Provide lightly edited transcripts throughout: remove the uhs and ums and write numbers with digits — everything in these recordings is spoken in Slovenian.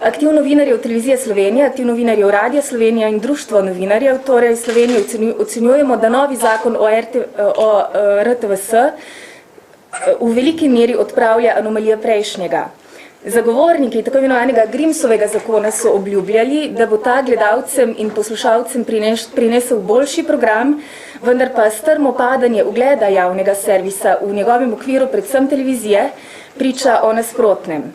Aktiv novinarjev Televizije Slovenije, aktiv novinarjev Radia Slovenija in Društvo novinarjev, torej Slovenije ocenjujemo, da novi zakon o RTVS v veliki meri odpravlja anomalije prejšnjega. Zagovorniki tako imenovanega Grimsovega zakona so obljubljali, da bo ta gledalcem in poslušalcem prinesel boljši program, vendar pa strmo padanje ugleda javnega servisa v njegovem okviru, predvsem televizije, priča o nasprotnem.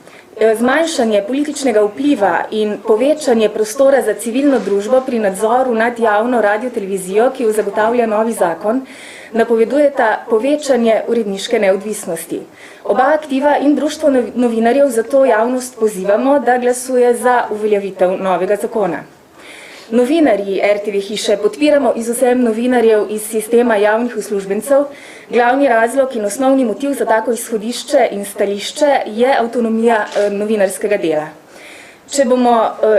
Zmanjšanje političnega vpliva in povečanje prostora za civilno družbo pri nadzoru nad javno radiotelevizijo, ki jo zagotavlja novi zakon, napovedujeta povečanje uredniške neodvisnosti. Oba aktiva in Društvo novinarjev zato javnost pozivamo, da glasuje za uveljavitev novega zakona. Novinarji RTV hiše podpiramo izvzem novinarjev iz sistema javnih uslužbencev. Glavni razlog in osnovni motiv za tako izhodišče in stališče je avtonomija novinarskega dela. Če bomo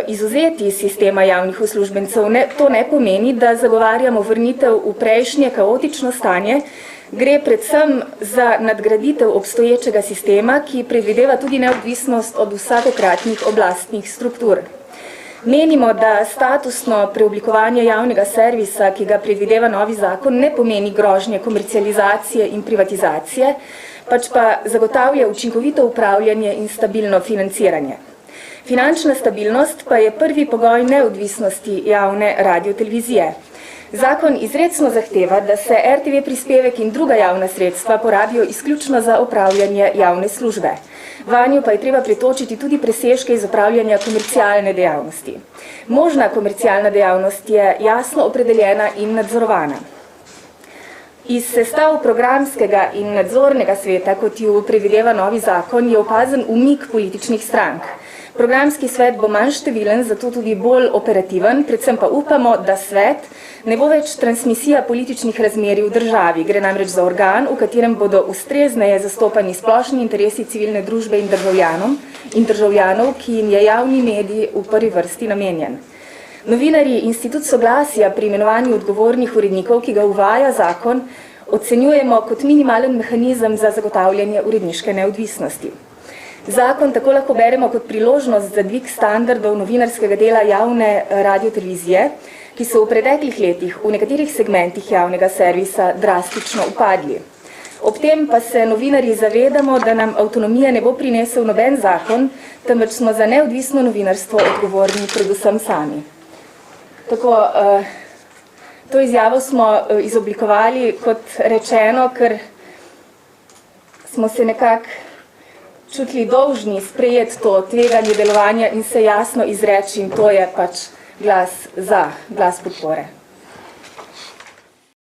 izvzeti iz sistema javnih uslužbencev, to ne pomeni, da zagovarjamo vrnitev v prejšnje kaotično stanje. Gre predvsem za nadgraditev obstoječega sistema, ki predvideva tudi neodvisnost od vsakokratnih oblastnih struktur. Menimo, da statusno preoblikovanje javnega servisa, ki ga predvideva novi zakon, ne pomeni grožnje komercializacije in privatizacije, pač pa zagotavlja učinkovito upravljanje in stabilno financiranje. Finančna stabilnost pa je prvi pogoj neodvisnosti javne radiotelevizije. Zakon izrecno zahteva, da se RTV prispevek in druga javna sredstva porabijo izključno za opravljanje javne službe. Vanjo pa je treba pretočiti tudi presežke iz opravljanja komercialne dejavnosti. Možna komercialna dejavnost je jasno opredeljena in nadzorovana. Iz sestav programskega in nadzornega sveta, kot jo predvideva novi zakon, je opazen umik političnih strank. Programski svet bo manj številen, zato tudi bolj operativen, predvsem pa upamo, da svet ne bo več transmisija političnih razmerij v državi. Gre namreč za organ, v katerem bodo ustrezneje zastopani splošni interesi civilne družbe in državljanov, ki jim je javni medij v prvi vrsti namenjen. Novinarji Institut soglasja pri imenovanju odgovornih urednikov, ki ga uvaja zakon, ocenjujemo kot minimalen mehanizem za zagotavljanje uredniške neodvisnosti. Zakon tako lahko beremo kot priložnost za dvig standardov novinarskega dela javne radiotelevizije, ki so v preteklih letih v nekaterih segmentih javnega servisa drastično upadli. Ob tem pa se novinarji zavedamo, da nam avtonomije ne bo prinesel noben zakon, temveč smo za neodvisno novinarstvo odgovorni predvsem sami. Tako, to izjavo smo izoblikovali, kot rečeno, ker smo se nekako čutili dolžni sprejeti to tveganje delovanja in se jasno izreči, in to je pač glas za, glas podpore.